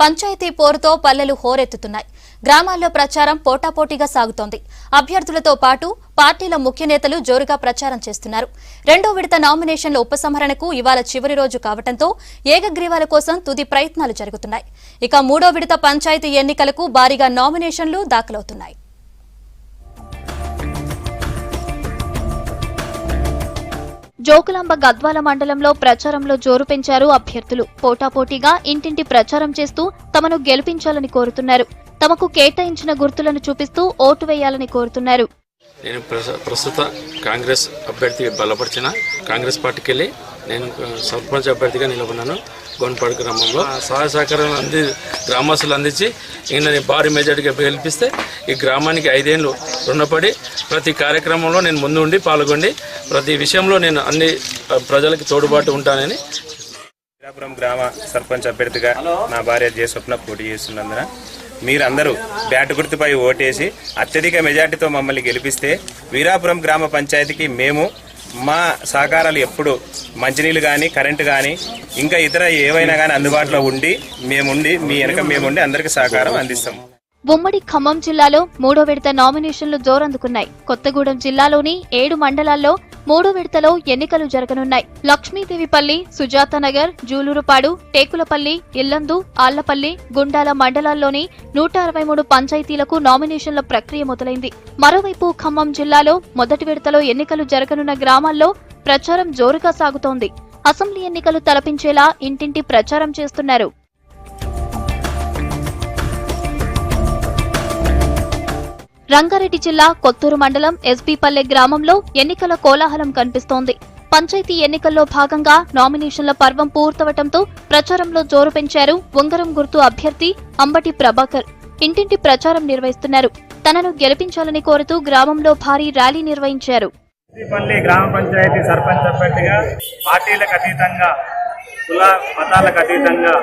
పంచాయతీ పోరుతో పల్లెలు హోరెత్తుతున్నాయి. గ్రామాల్లో ప్రచారం పోటాపోటీగా సాగుతోంది. అభ్యర్థులతో పాటు పార్టీల ముఖ్య నేతలు జోరుగా ప్రచారం చేస్తున్నారు. రెండో విడత నామినేషన్ల ఉపసంహరణకు ఇవాళ చివరి రోజు కావడంతో ఏకగ్రీవాల కోసం తుది ప్రయత్నాలు జరుగుతున్నాయి. ఇక మూడో విడత పంచాయతీ ఎన్నికలకు భారీగా నామినేషన్లు దాఖలవుతున్నాయి. జోగులాంబ గద్వాల మండలంలో ప్రచారంలో జోరు పెంచారు అభ్యర్థులు. పోటాపోటీగా ఇంటింటి ప్రచారం చేస్తూ తమను గెలిపించాలని కోరుతున్నారు. తమకు కేటాయించిన గుర్తులను చూపిస్తూ ఓటు వేయాలని కోరుతున్నారు. నేను ప్రస్తుత కాంగ్రెస్ అభ్యర్థి బలపరిచిన కాంగ్రెస్ పార్టీకి వెళ్ళి నేను సర్పంచ్ అభ్యర్థిగా నిలబడినాను. గోన్పాడు గ్రామంలో సహాయ సహకారం గ్రామస్తులు అందించి ఈయన భారీ మెజార్టీగా గెలిపిస్తే ఈ గ్రామానికి 5 ఏళ్ళు రుణపడి ప్రతి కార్యక్రమంలో నేను ముందు ఉండి పాల్గొండి ప్రతి విషయంలో నేను అన్ని ప్రజలకి తోడుబాటు ఉంటానని. వీరాపురం గ్రామ సర్పంచ్ అభ్యర్థిగా నా భార్య జే స్వప్న పోటీ చేస్తున్నందున మీరందరూ బ్యాట్ గుర్తుపై ఓటేసి అత్యధిక మెజార్టీతో మమ్మల్ని గెలిపిస్తే వీరాపురం గ్రామ పంచాయతీకి మేము మా సహకారాలు ఎప్పుడు మంచినీళ్ళు కానీ కరెంటు కానీ ఇంకా ఇతర ఏవైనా కానీ అందుబాటులో ఉండి మీ వెనక మేముండి అందరికీ సహకారం అందిస్తాము. ఉమ్మడి ఖమ్మం జిల్లాలో మూడో విడత నామినేషన్లు జోరందుకున్నాయి. కొత్తగూడెం జిల్లాలోని 7 మండలాల్లో మూడో విడతలో ఎన్నికలు జరగనున్నాయి. లక్ష్మీదేవిపల్లి, సుజాతనగర్, జూలూరుపాడు, టేకులపల్లి, ఇల్లందు, ఆళ్లపల్లి, గుండాల మండలాల్లోని 163 పంచాయతీలకు నామినేషన్ల ప్రక్రియ మొదలైంది. మరోవైపు ఖమ్మం జిల్లాలో మొదటి విడతలో ఎన్నికలు జరగనున్న గ్రామాల్లో ప్రచారం జోరుగా సాగుతోంది. అసెంబ్లీ ఎన్నికలు తలపించేలా ఇంటింటి ప్రచారం చేస్తున్నారు. రంగారెడ్డి జిల్లా కొత్తూరు మండలం ఎస్బీపల్లె గ్రామంలో ఎన్నికల కోలాహలం కనిపిస్తోంది. పంచాయతీ ఎన్నికల్లో భాగంగా నామినేషన్ల పర్వం పూర్తవటంతో ప్రచారంలో జోరు పెంచారు ఉంగరం గుర్తు అభ్యర్థి అంబటి ప్రభాకర్. ఇంటింటి ప్రచారం నిర్వహిస్తున్నారు. తనను గెలిపించాలని కోరుతూ గ్రామంలో భారీ ర్యాలీ నిర్వహించారు. ఎస్బీపల్లె గ్రామ పంచాయతీ సర్పంచ్ అభ్యర్థిగా పార్టీలకు అతీతంగా కుల మతాలకు అతీతంగా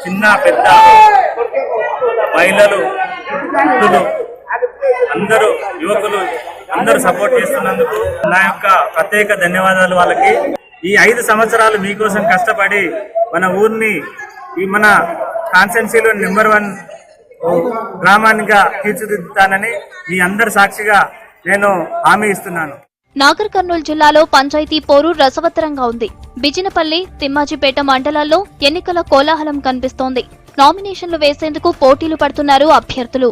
చిన్న పెద్ద మహిళలు అందరూ యువకులు అందరూ సపోర్ట్ చేస్తున్నందుకు నా యొక్క ప్రత్యేక ధన్యవాదాలు వాళ్ళకి. ఈ 5 సంవత్సరాలు మీకోసం కష్టపడి మన ఊరిని మన కాన్స్టిట్యున్సీలో నెంబర్ 1 గ్రామానిగా తీర్చిదిద్దుతానని మీ అందరి సాక్షిగా నేను హామీ ఇస్తున్నాను. నాగర్ కర్నూలు జిల్లాలో పంచాయతీ పోరు రసవత్తరంగా ఉంది. బిజినపల్లి, తిమ్మాజిపేట మండలాల్లో ఎన్నికల కోలాహలం కనిపిస్తోంది. నామినేషన్లు వేసేందుకు పోటీలు పడుతున్నారు అభ్యర్థులు.